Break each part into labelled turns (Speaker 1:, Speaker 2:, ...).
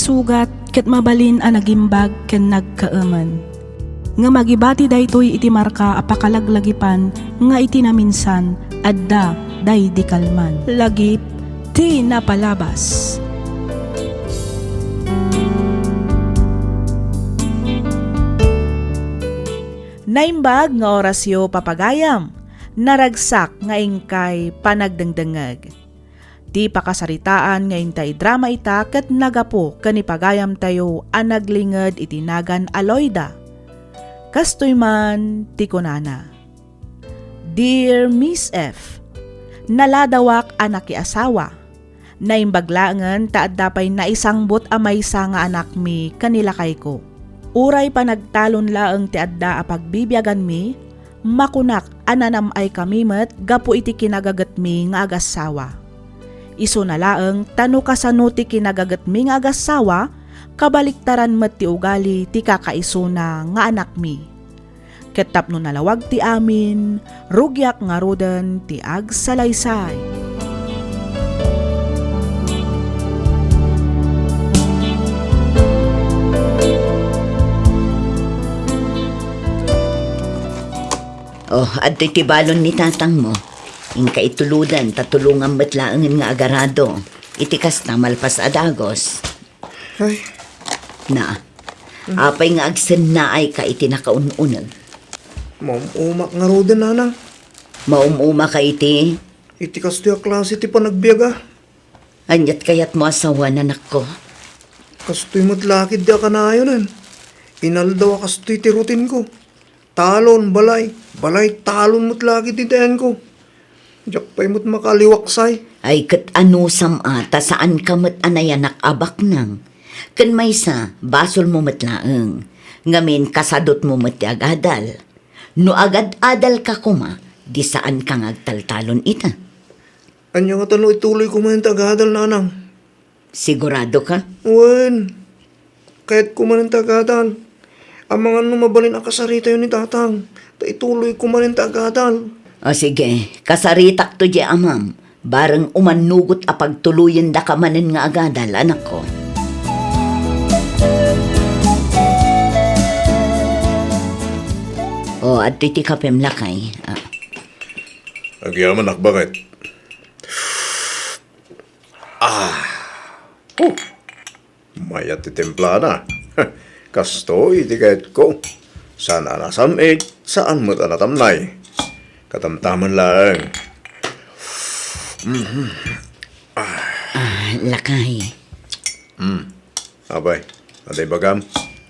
Speaker 1: sugat ket mabalin a nagimbag ken nagkaaman. Nga magibati daytoy iti marka apakalaglagipan nga iti naminsan adda day di kalman. Lagip ti napalabas.
Speaker 2: Naimbag nga orasyo papagayam, naragsak nga ingkay panagdengdengeg. Di pakasaritaan nga intay drama ita ket nagapo kanipagayam tayo a naglinged itinagan Aloyda. Kastoy man ti kunana. Dear Miss F, naladawak anak asawa. Naimbaglangan taad dapay naisangbot a maysa nga anak mi kanila kay ko. Uray pa nagtalon laeng ti adda a pagbibiyagan mi, makunak ananam ay kamimet gapu iti kinagagat mi nga agasawa. Iso na laeng tano kasano ti kinagagat mi nga agasawa, kabaliktaran met ti ugali ti kakaisuna nga anak mi. Ket tapno nalawag ti amin, rugyak nga roden ti agsalaysay.
Speaker 3: Oh, at tibalon ni tatang mo. Ingka ituludan, tatulungan matlaangin nga agarado. Itikas na malpas adagos.
Speaker 4: Ay.
Speaker 3: Na, apay nga agsen na ay ka iti nakaununag.
Speaker 4: Maumak nga ro din, nanang.
Speaker 3: Maumuma ka iti.
Speaker 4: Iti kasto yung klase ti panagbiyaga.
Speaker 3: Anyat kayat mo asawa na nako.
Speaker 4: Kasto'y matlakid di akanayonan. Inaldaw kasto'y ti rutin ko. Talon, balay. Balay, talon mo't lagi titayan ko. Diyak pa'y mo't makaliwaksay.
Speaker 3: Ay kat ano samata saan ka mo't anayanak abak nang. Kan may sa, basol mo matlaeng. Ngamin kasadot mo mo't agadal. No agad-adal ka kuma, di saan ka ngagtaltalon ita.
Speaker 4: Anya nga talo ituloy ko man tagadal, nanang.
Speaker 3: Sigurado ka?
Speaker 4: Wen. Kahit ko man tagadal. Ang mga mabalin akasarita yun ni tatang. Ituloy ko man tagadal.
Speaker 3: O sige, kasaritak to di amam. Bareng umanugot a pagtuluyan da ka manin nga agadal, anak ko. O, at titi kapem lakay.
Speaker 5: Agyaman ak bakit? Mayat ti templana. Kasto iti kahit ko. Sana nasamig, saan mo't anatamnay. Katamtaman lang.
Speaker 3: Lakay.
Speaker 5: Abay, aday bagam.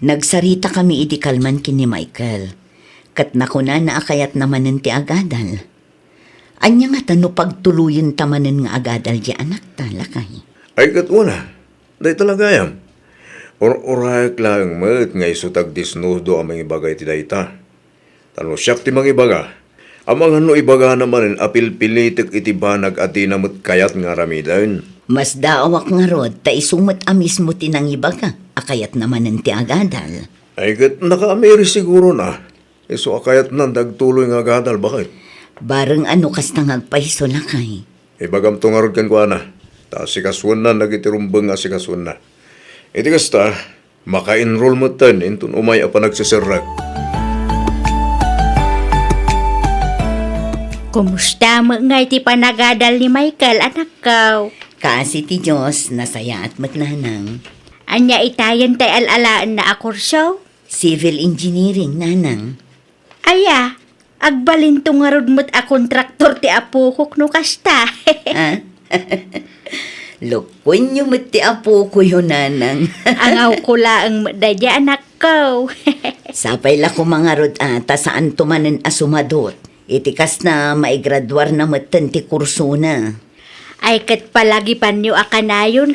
Speaker 3: Nagsarita kami iti kalman kini Michael. Kat nakuna na akayat naman ti agadal. Anya nga tano pagtuluyin tamanen nga agadal di anak ta, lakay.
Speaker 5: Ay katuna, day talagayam. Or-orayak lang met nga isutag disnudo ang mga ibagay ti dayta. Tano siyak ti mga ibaga. Amang ano ibaga naman apil-pilitik iti banag at tinamot kayat nga ramidan.
Speaker 3: Mas daawak nga rod, ta isumat amis mo tinang ibaga, akayat naman ti agadal.
Speaker 5: Ay kat naka-ameri siguro na. Iso akayat nan dagtuloy nga gadal, bakit?
Speaker 3: Bareng ano kas nangagpahiso, lakay.
Speaker 5: Ibagam tungarod kan ko ana. Ta si kaswan na nagitirumbang nga si kaswan na. Iti kasta, maka-enroll mo tan intun umay apa nagsasarag.
Speaker 6: Kumusta mo nga iti panagadal ni Michael, anak ko?
Speaker 3: Kasi ti Diyos, nasaya at matlanang.
Speaker 6: Anya itayan tay alalaan na akurso?
Speaker 3: Civil engineering, nanang.
Speaker 6: Aya, agbalinto nga rod mo't a kontraktor ti apukok no kasta.
Speaker 3: Lukon yung mati apo ko yun, nanang.
Speaker 6: Angaw ko laang madadya, anak ko.
Speaker 3: Sapay la ko mga rod ata saan tumanan asumadot. Itikas na maigraduar na matan ti kurso na.
Speaker 6: Ay kat palagi panyo akanayon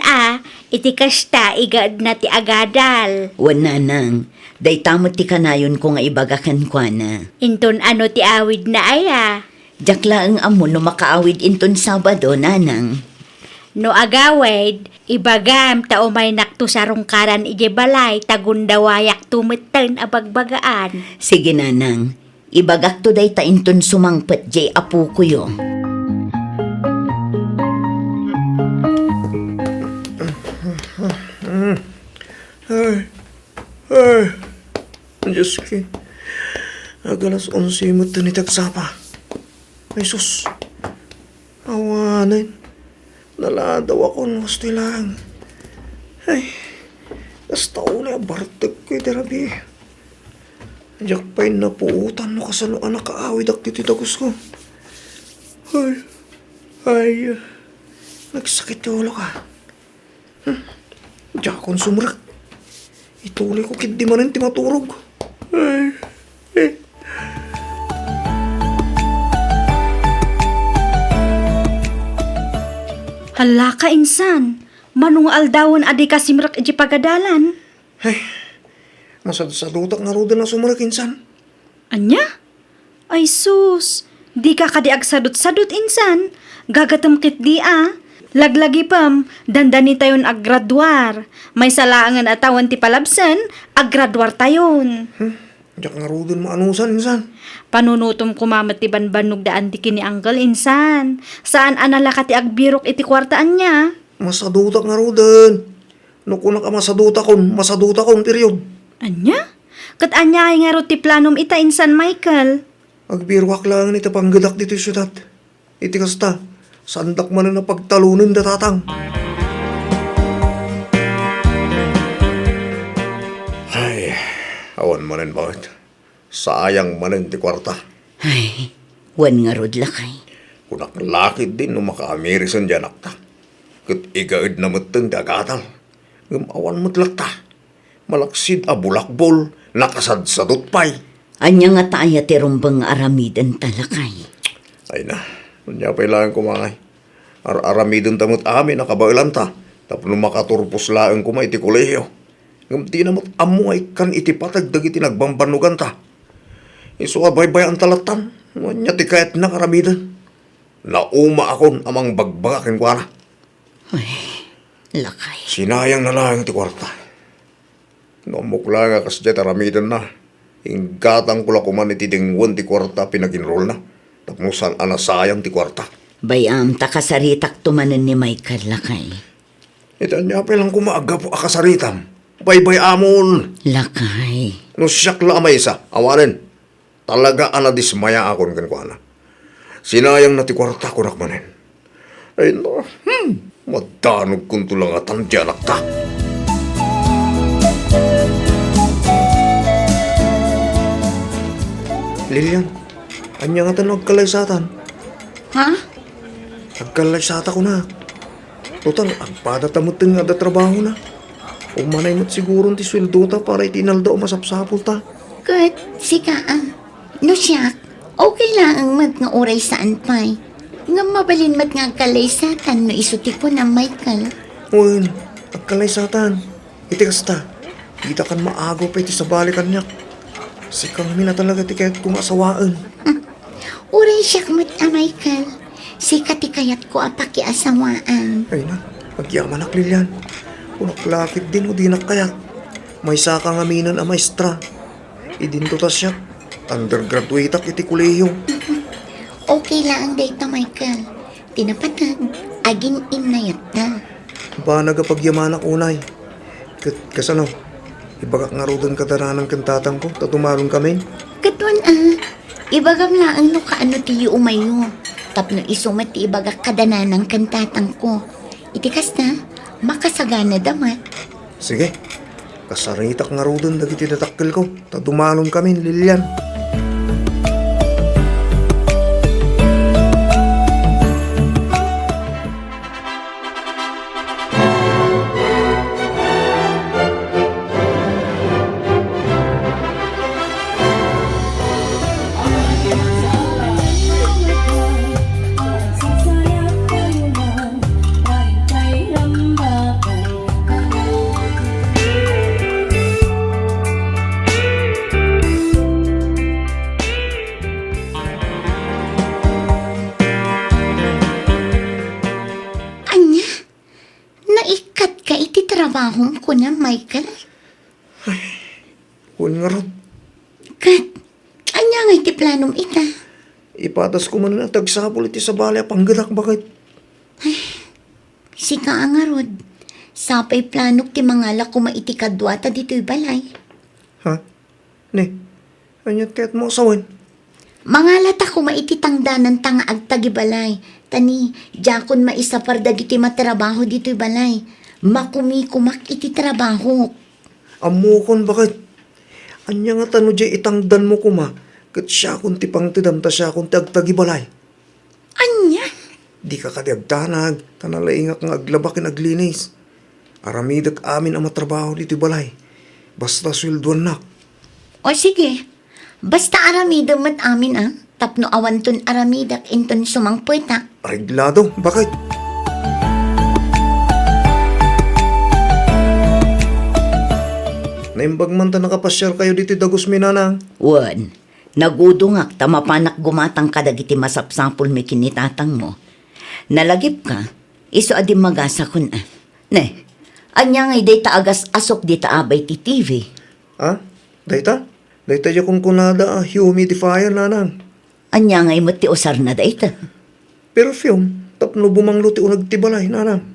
Speaker 6: iti kasta igad na ti agadal.
Speaker 3: Wan, nanang. Day tamot ti kanayon ko nga ibagakan kwa na.
Speaker 6: Inton ano ti awid na aya.
Speaker 3: Jakla ang amo no makaawid inton Sabado, nanang.
Speaker 6: No agawid, ibagam tao may naktusarong karan ije balay tagundawayak tumeten abagbagaan.
Speaker 3: Sige, nanang. Ibagak to day ta inton sumangpet jay apo ko yo.
Speaker 4: Diyos ko. Agalas 11 mo ito ni Tagsapa. Ay sus. Awanan. Naladaw ako ng gusto lang. Ay. Basta uli, bartag ko terapi. Diyak pa'y napuutan no kasaluan nakaawid ak dito tagos ko. Ay. Nagsakit yung ulo ka. Diyak akong sumrak. Ituloy ko kit di man ti maturog. Ay.
Speaker 6: Hala ka, insan. Manong aldawon adi ka simrak iji pagadalan.
Speaker 4: Ay. Masad-sadutak nga roda na sumrak insan.
Speaker 6: Anya? Ay sus, di ka kadiag sadot-sadot insan. Gagatam kit di Laglagi pam, dandani tayon aggraduar. May salaangan atawan ti palabsan, aggraduar tayon.
Speaker 4: Diyak nga roda maanusan insan.
Speaker 6: Panunutom kumamat ti banbanog daan ti kini angkel insan. Saan anala ka ti agbirok iti kwartaan niya?
Speaker 4: Masadutak nga rodan. No kuna ka masaduta kon period.
Speaker 6: Anya? Kat anya ay nga ro ti planom ita insan Michael.
Speaker 4: Agbirwak lang ni tapanggadak dito yung syudad. Iti kasta, sandak man na pagtalunin datatang.
Speaker 5: Ay, awan manen bakit. Sayang manen ti kwarta.
Speaker 3: Ay, wan nga rod lakay.
Speaker 5: Kunak lakid din no makaamirisan dyan akta. Kat igaid na matang dagatal. Gumawan mo't lakta. Malaksid a bulakbol, nakasadsadot pay.
Speaker 3: Anya nga taaya ti rumbang aramidan talakay.
Speaker 5: Ay na, kanya pailangan kumangay. Aramidon tamot amin, nakabailan ta. Tapos nung makaturpos laang kumay iti kolehiyo. Ngamti na mo't amo ay kan iti patag dagiti nagbambanugan ta. Iso abay-bay ang talatan. Kanya ti kahit nakaramidan. Nauma akon amang bagbagakin ko na.
Speaker 3: Lakay.
Speaker 5: Sinayang na lang ti kwarta. Namukla nga kasi dyan aramidan na. Inggatang kula kuman iti dingwan ti kwarta pinaginroll na. Tapmusan anasayang ti kwarta.
Speaker 3: Bayam takasaritak tumanan ni Michael lakay.
Speaker 5: Ito niya palang kumaaga po akasaritam. Baybay amon.
Speaker 3: Lakay.
Speaker 5: No siyak la amay isa, awanin. Talaga anadismaya akon kan ko ana. Sinayang na ti kwarta ko nakmanin. Ay no, madanog kung tulangatan di anak ta.
Speaker 4: Lilian, anya nga tanong agkalaysatan.
Speaker 3: Ha?
Speaker 4: Agkalaysata ko na. Total, agpadatamot nga da trabaho na. Umanay mo't siguro ti sweldo ta para itinalda o masapsapol ta.
Speaker 7: Good, sika No siya, okay lang ang mat nga oray saan pa'y. Nga mabalin mat nga kalaysatan no isuti ko na Michael.
Speaker 4: Uwan, agkalaysatan. Iti kasta, kita kan maago pa iti sa balikan niya. Sikang mina talaga ti kahit kumasawaan.
Speaker 7: Oray siya mat Michael. Sika ti kayat ko apakiasawaan.
Speaker 4: Ay na, pagyaman ak Lilian. Unaklakit din o di nakayat. May sakang aminan a maestra. Idintutas siya. Undergraduate ak iti kulehiyo.
Speaker 7: Okay lang ang data Michael. Tinapatag, agin inayat na.
Speaker 4: Ba nagapagyaman ak unay. Kasano, ibagak nga rodan kataranang kantatang ko, tatumaron kami.
Speaker 7: Katuan ibagam lang no kaano ti umayo. Tapno isumat ti ibagak kadananang kantatang ko. Itikas na, makasagana damat.
Speaker 4: Sige, kasaritak nga rodan dagiti datakkel ko, tatumaron kami, Lilian.
Speaker 7: Trabahong ko na, Michael.
Speaker 4: Huwag nga rod,
Speaker 7: Kat, anya nga iti planom ita.
Speaker 4: ipatas ko man na tagsapol iti sa balay panggadak bakit.
Speaker 7: Sika nga rod. Sapay planok ti mga lako maiti kadwata dito'y balay.
Speaker 4: Ha? Ne, anyat kahit mo asawan.
Speaker 7: Mangalat ako maititangdanan tanga agtagibalay. Tani, jakon maisa parda iti matrabaho dito'y balay. Makumikumak iti trabaho.
Speaker 4: Amukon bakit? Anya nga tano jay itangdan mo kuma. Kat siya kung tipang tidam ta siya kung tiagtagibalay.
Speaker 7: Anya?
Speaker 4: Di ka katiagtanag. Tanalaingak nga aglabakin aglinis. Aramidag amin ang matrabaho dito balay. Basta sweldoan na.
Speaker 7: O sige, basta aramida mat amin Tapno awanton aramidak inton sumangpuita.
Speaker 4: Reglado, bakit? Naimbag man ta nakapasyar kayo dito dagos minanang.
Speaker 3: Wan, nagudungak tamapanak gumatang kadagiti masapsapul mi kinitatang mo. Nalagip ka, iso adi magasa kun Ne, anya ngay day agas asok di abay ti TV.
Speaker 4: Ha? Dayta? Dayta ya kung kunada humidifier nanang.
Speaker 3: Anya ngay mati usar na dayta.
Speaker 4: Perfume, tapno bumanglo ti unag ti balay nanang.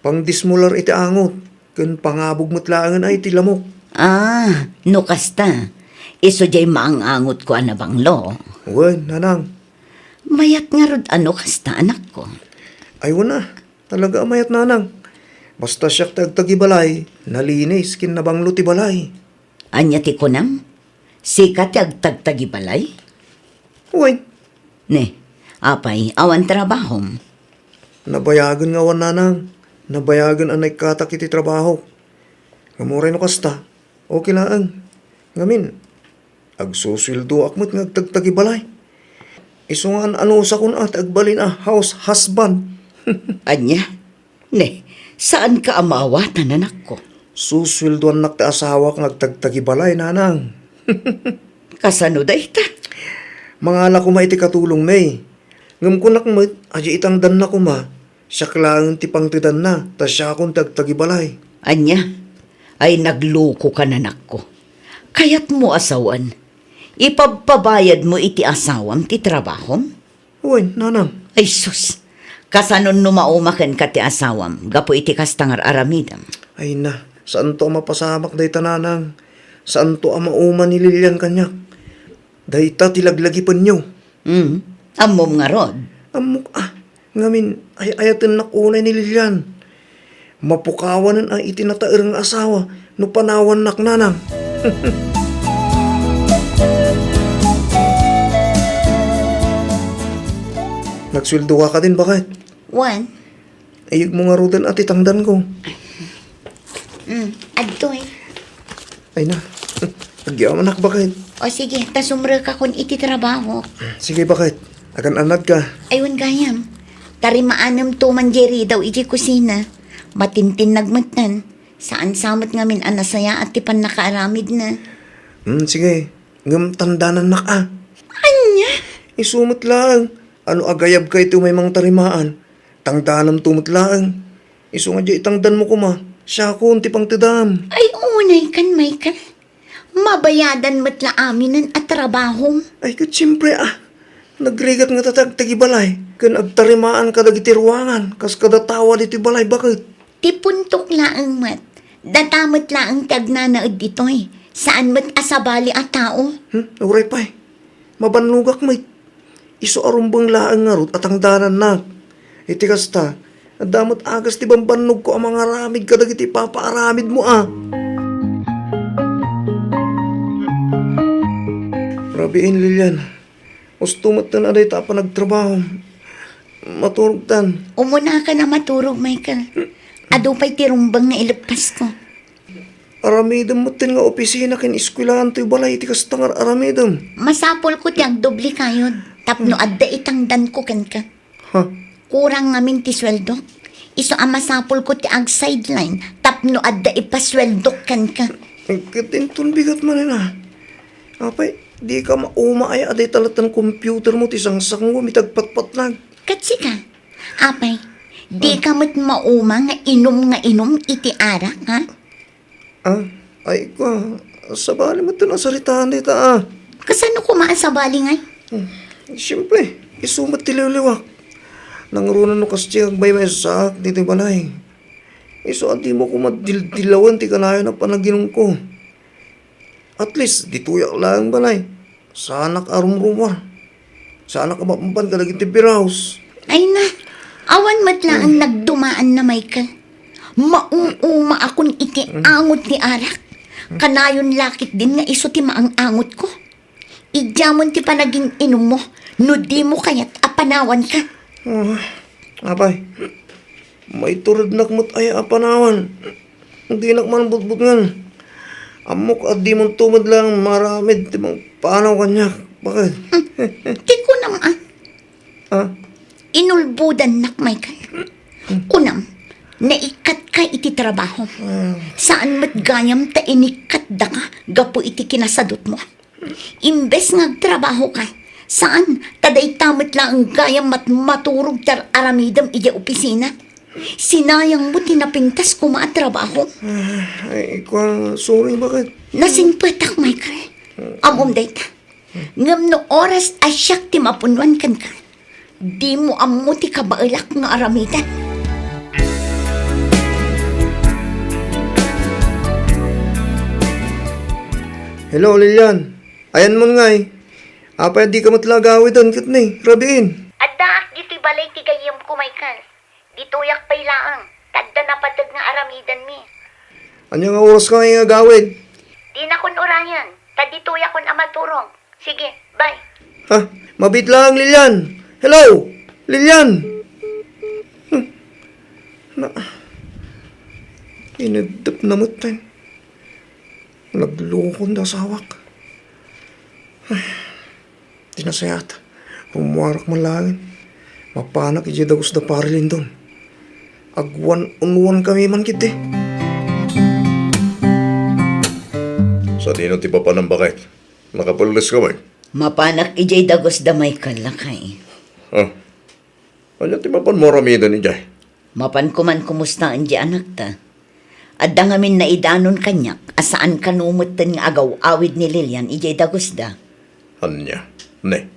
Speaker 4: Pang dismular iti angot, kun pangabog mutlaangan ay ti lamok.
Speaker 3: No kasta. Iso jay maangangot ko anabanglo.
Speaker 4: Wen, nanang.
Speaker 3: Mayat nga rod ano kasta anak ko.
Speaker 4: Ay na, talaga amayat nanang. Basta siya tagtagibalay, nalinis kinabanglo ti balay.
Speaker 3: Anya ti kunam? Sikat agtagtagibalay?
Speaker 4: Wen,
Speaker 3: Ne, apay awan trabahom.
Speaker 4: nabayagan nga wan nanang. Nabayagan anay katak iti trabaho. Ngamuray no kasta, okay lang. Ngamin, agsusildo akmat nga agtagtagibalay. Iso nga ano sa kun at agbalin house husband.
Speaker 3: Anya? Ne, saan ka amawatan anak ko?
Speaker 4: Susweldoan nak ti asawa kang agtagtagibalay nanang.
Speaker 3: Kasano dayta?
Speaker 4: Mangala ko ma iti katulong may. Ngam ko nakmat, aji itang dan na ko ma. Siya klang ti pangtidan na, ta siya akong tagtagibalay.
Speaker 3: Anya? Ay nagloko ka nanak ko. Kaya't mo asawan. Ipagpabayad mo iti asawam ti trabahom?
Speaker 4: Uy, nanang.
Speaker 3: Ay sus, kasanon numaumakan ka ti asawam, gapo iti kastangar aramidam.
Speaker 4: Ay na, saan to mapasamak dayta nanang? Saan to mauman ni Lilian kanyak? Dayta tilaglagipan nyo.
Speaker 3: Amom nga rod.
Speaker 4: Amok ngamin ay ayatin nakunay ni Lilian. Mapukawanan ang itinatairang asawa no panawan nak nanang. Nagsweldo ka din, bakit?
Speaker 7: One,
Speaker 4: Ayog mo nga rudan at itangdan ko.
Speaker 7: adtoy.
Speaker 4: Ay na, pagyaman nak, bakit?
Speaker 7: O sige, tasumra ka kun iti trabaho.
Speaker 4: Sige, bakit? Akan anad ka.
Speaker 7: Ayun gayam. Tarimaanam to manjeri daw iti kusina. Matintin nagmatan. Saan samot ngamin anasaya at tipan nakaaramid na.
Speaker 4: Sige, ngam tandanan nak
Speaker 7: Anya?
Speaker 4: Isumot lang. Ano agayab kay ito may mga tarimaan. Tangdanam tumot lang. Isu nga di itangdan mo kuma. Siya ko, unti pang tidam.
Speaker 7: Ay unay kan may kan. Mabayadan matla aminan at trabaho.
Speaker 4: Ay, kat siyempre Nagrigat nga tatagtagibalay. Kan agtarimaan ka dagiti ruangan. Kas kadatawa diti balay, bakit?
Speaker 7: Tipuntok laang mat. Datamat laang tagnanaad ditoy. Saan mat asabali at tao?
Speaker 4: Uray pa Mabanlugak may. Iso arumbang laang nga rot at ang danan na. Iti kasta, damot agas ti bambanog ko ang mga ramid ka dagiti papaaramid mo Rabiin, Lilian. Ustumat na naday ta pa nagtrabaho. Maturog tan.
Speaker 7: Umuna ka na maturog, Michael. Ado pa'y tirumbang na ilapas ko.
Speaker 4: Aramidam mo tin nga opisina kin iskwilahan to'y balay iti kastangar aramidam.
Speaker 7: Masapol ko tiyag doble kayod. Tapno adda itangdan ko kan ka.
Speaker 4: Ha?
Speaker 7: Kurang ngamin ti sweldo. Iso ang masapol ko ti ag sideline. Tapno adda ipasweldo kan ka.
Speaker 4: Ang katintun bigat man Apay, di ka mauma ay aday talatan computer mo ti sangsang mo mitagpatpatlag.
Speaker 7: Katsi ka. Apay, di ka mat mauma nga inom iti ara, ha?
Speaker 4: Ay ko, sabali mo ito nasaritaan dita
Speaker 7: Kasano ko maasabali ngay?
Speaker 4: Siyempre, isumat ti liwliwak. Nangarunan no kasi ang bay may saak dito balay. Iso adi mo ko madildilawan ti kanayo na panaginong ko. At least, dituyak lang balay. Sana ka arumruma. Sana ka mapampan ka lagi tibiraos.
Speaker 7: Ay na, awan matla ang nagdumaan na Michael. Maung-uma akong iti angot ni Arak. Kanayon lakit din nga iso ti maang angot ko. Idyamon ti panaging inom mo, no di mo kaya't apanawan ka.
Speaker 4: Apay, may turad nakmot ay apanawan. Hindi nakman butbut ngan. Amok at di mong tumad lang maramid ti mang panaw kanya. Bakit?
Speaker 7: Di ko naman.
Speaker 4: Ha?
Speaker 7: Inulbudan nak Michael. Kunam, naikat ka iti trabaho. Saan mat gayam ta inikat da ka, gapo iti kinasadot mo. Imbes nga trabaho ka, saan taday tamat lang ang gayam mat maturog tar aramidam iti opisina. Sinayang mo tinapintas ko maatrabaho.
Speaker 4: Ay, ikaw, sorry, bakit?
Speaker 7: Nasingpatak, Michael. Amom dayta. Ngam no oras asyak ti mapunwan kan ka. Di mo amo ti kabailak nga aramidan.
Speaker 4: Hello, Lilian. Ayan mo nga eh. Apa di ka matlagawi doon, kit ni. Rabiin.
Speaker 7: Adda, dito'y balay ti gayam ko, Michael. Dito'y akpay laang. Tadda na patag nga aramidan mi.
Speaker 4: Anya nga oras ka nga gawid?
Speaker 7: Di na kun orayan. Tadito'y akon amaturong. Sige, bye.
Speaker 4: Ha? Mabit lang, Lilian. Hello, Lilian. Na. Inadap na mo tayo. Naglukon na sa hawak. Tinasayat. Umuwarak man langin. Mapanak iji dagos da parilin doon. Agwan-unwan kami man kiti.
Speaker 5: Sa dino ti papanang bakit? Nakapalulis ka ba?
Speaker 3: Mapanak ijay dagos da Michael lakay.
Speaker 5: Ha? Ano ti papan mo ramida ni Jay?
Speaker 3: Mapan ko man kumusta ang di anak ta. Adda ngamin na idanon kanyak, asaan kanumutan nga agaw awid ni Lilian ijay dagos da.
Speaker 5: Anya? Ne?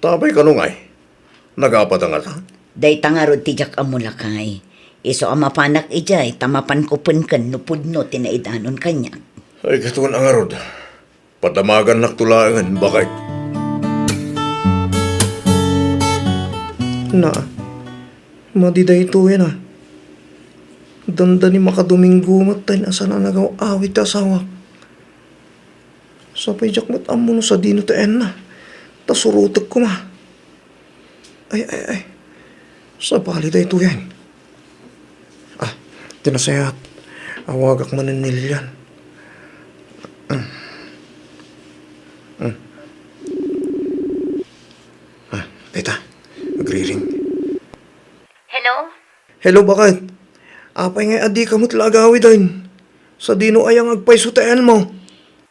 Speaker 5: Tabay ka nungay. Nagapat ang ata?
Speaker 3: Day tangarod tijak amulakay. Iso ang mapanak ijay, tamapan ko punkan nupudno tinaidanon kanyak.
Speaker 5: Ay katuan ang arod. Patamagan naktulangan, bakit?
Speaker 4: Na. Madiday ito yan ah. Danda ni makaduming gumat tayo na sana nagaw awit asawa. Sapay jak mat amo no sa dino taen na. Tasurutag ko ma. Ay. Sa paliday ito yan. Ah, tinasayat. Awagak man ni Lilian. Ah, tita. Nagri-ring.
Speaker 7: Hello?
Speaker 4: Hello, bakit? Apay nga adi kamot lagawi din. Sa dino ayang agpaysutayan mo.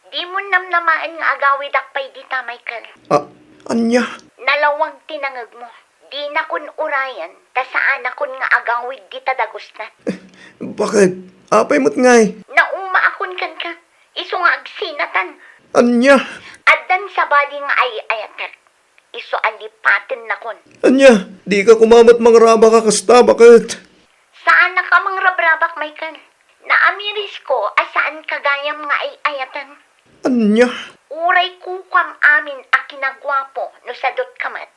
Speaker 7: Di mo namnamaan nga agawid akpay dita, Michael.
Speaker 4: Ah, anya?
Speaker 7: Nalawang tinangag mo. Di na kun urayan, ta saan na kun nga agawid dita dagustan.
Speaker 4: Bakit? Apay mo't ngay.
Speaker 7: Nauma akon kan ka. Iso nga agsinatan.
Speaker 4: Anya?
Speaker 7: Addan sa bali nga ay ayakat. Iso alipatin na kon.
Speaker 4: Anya? Di ka kumamat mangraba ka kasta, bakit?
Speaker 7: Saan na ka mang rabrabak, Michael? Naamiris ko asaan kagayam nga ay ayatan.
Speaker 4: Anya?
Speaker 7: Uray kukam amin a kinagwapo no sadot kamat.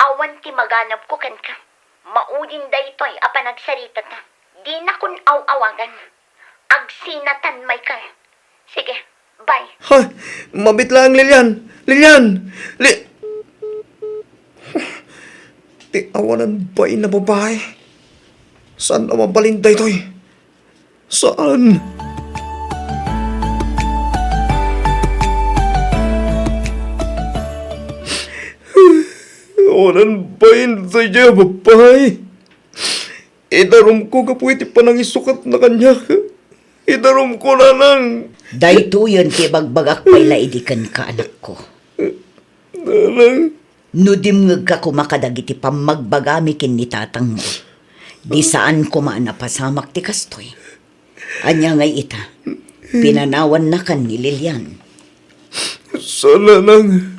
Speaker 7: Awan ti maganap ko kan ka. Maudin da ito'y apanagsarita ta. Di na kun aw-awagan. Agsinatan, Michael. Sige, bye.
Speaker 4: Ha? Mabit lang, Lilian. Lilian! Ti awanan ba na babae? Saan na mabalinday to'y? Saan? Awanan ba sa dya babae? Idarom ko kapuiti pa nang isukat na kanya. Idarom ko na nang.
Speaker 3: Dayto yun ti bagbagak pay laidikan ka anak ko.
Speaker 4: Nanang.
Speaker 3: Nudimngag ka kumakadagiti pamagbagami kin ni tatang mo. Di saan kumaan na pasamak ti kastoy. Anya ngay ita, pinanawan na kan ni Lilian.
Speaker 4: Sana nang.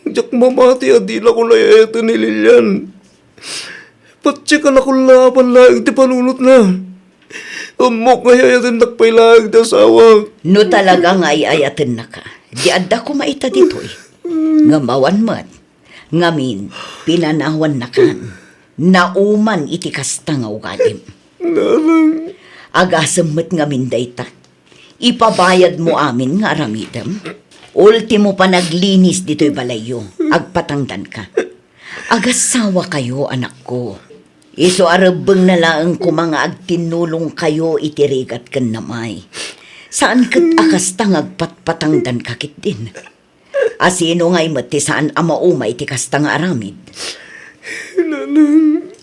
Speaker 4: Diyak mamati adi na ko na eto ni Lilian. Patsya ka na kung laban lang ti panunot na.
Speaker 5: Amok nga yatin nakpailag da asawa.
Speaker 3: No talaga nga ayatin na ka. Di adda ko maita ditoy. Nga mawan mat. Ngamin, pinanawan na kan. Nauman iti kasta nga ugalim. Agasam mat ngamin dayta. Ipabayad mo amin nga aramidam. Ultimo pa naglinis dito'y balayo. Agpatangdan ka. Agasawa kayo, anak ko. Iso arabang na lang ko mga agtinulong kayo itirigat kan namay. Saan kat akas tangag patpatangdan kakit din? Asino nga'y mati saan amauma iti kastang aramid?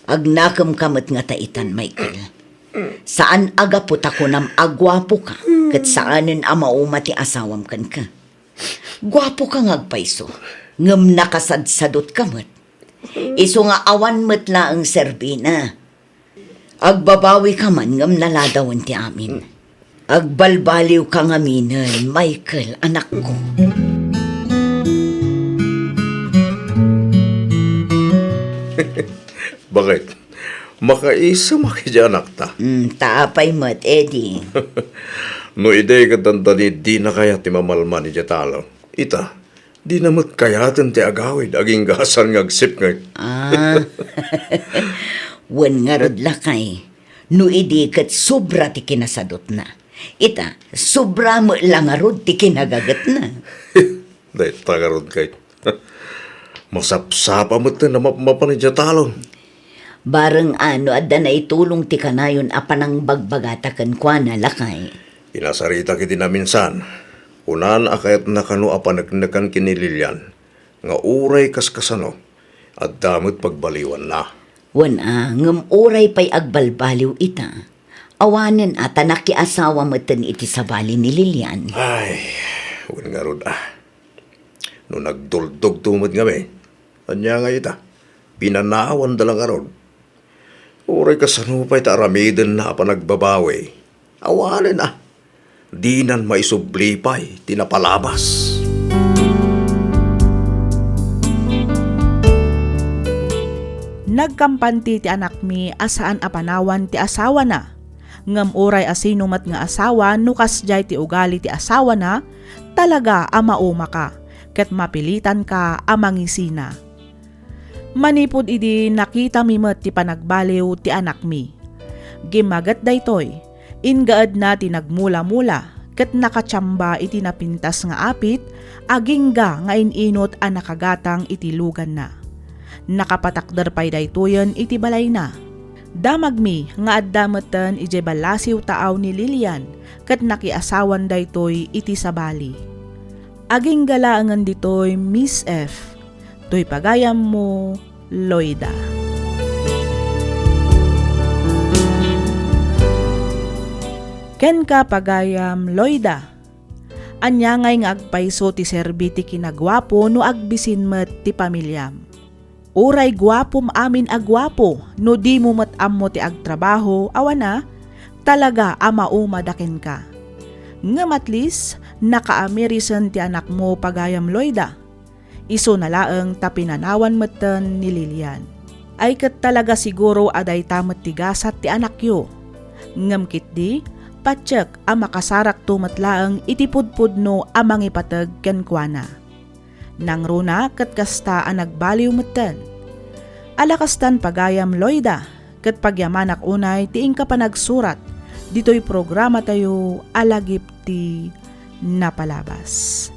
Speaker 3: Agnakam kamat nga taitan, Michael. Saan agapot ako nam agwapo ka, kat saanin amauma ti asawam kan ka? Gwapo ka ngagpaiso, ngam nakasadsadot kamat. Iso nga awan matla ang serbina. Agbabawi ka man ngam naladawan ti amin. Agbalbaliw ka nga minan, Michael, anak ko.
Speaker 5: Bakit? Makaisa makidyanak ta.
Speaker 3: Taapay mat, Eddie.
Speaker 5: No ide ka tantani di na kaya ti mamalman ni Jatalo. Ita, di namat kayaten ti agawid aging gasan ngagsip nga.
Speaker 3: Wan nga rod lakay. No idi kat sobra ti kinasadot na. Ita, sobra mo lang nga rod ti kinagagat na.
Speaker 5: Dahil tagarod kay. Masapsapa mo na mapan ni Jatalo.
Speaker 3: Barang ano adda na itulong ti kanayon apanang bagbagatakan kwa na lakay.
Speaker 5: Inasarita kiti na minsan. Unan akayat na kano apanagnakan kinililyan. Nga uray kaskasano. At damot pagbaliwan na.
Speaker 3: Wan ngam oray pa'y agbalbaliw ita. Awanen ata nakiasawa matan iti sabali ni Lilian.
Speaker 5: Ay, wan nga rod No nagduldog tumot nga may. Anya nga ita. Pinanawan dalang arod. Uray kasano pa'y taramiden na panagbabawi. Awanen Dinan maisublipay, tinapalabas.
Speaker 2: Nagkampanti ti anak mi asaan apanawan ti asawa na. Ngam oray asinumat nga asawa nukas jay ti ugali ti asawa na, talaga amauma ka, ket mapilitan ka amangisina. Manipod idi nakita mi met ti panagbaliw ti anak mi. Gimagat daytoy, ingaad na ti nagmula-mula, ket nakatsamba iti napintas nga apit, agingga nga ininot a nakagatang iti lugan na. Nakapatakder pay daytoyen iti balay na. Damag mi nga addameten iti balasiw taaw ni Lilian, ket nakiasawan daytoy iti sabali. Agingga laangan ditoy Miss F. Toy pagayam mo, Loida. Ken ka pagayam, Loida. Anyangay nga agpaiso ti serbi ti kinagwapo no agbisin met ti pamilyam. Uray gwapom amin agwapo no di mo matam mo ti agtrabaho awana, talaga amaumadaken ka. Ngam at least, naka-amerisan ti anak mo pagayam, Loida. Iso na laeng tapinanawan meten ni Lilian. Ay ket talaga siguro aday tamet tigasat ti anak yo. Ngam kitdi, patsek a makasarak tumatlaeng itipudpudno a mangipateg ken kuana. Nang runa ket kasta a nagbaliw meten. Alakastan pagayam, Loida, ket pagyamanak unay tiing ka pa nagsurat. Dito'y programa tayo alagip ti napalabas.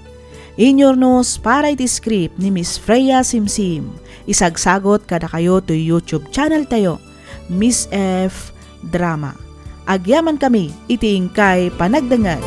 Speaker 2: Inyornos para iti script ni Miss Freya Simsim. Isagsagot kada kayo to YouTube channel tayo, Miss F Drama. Agyaman kami iti ingkay panagdangag.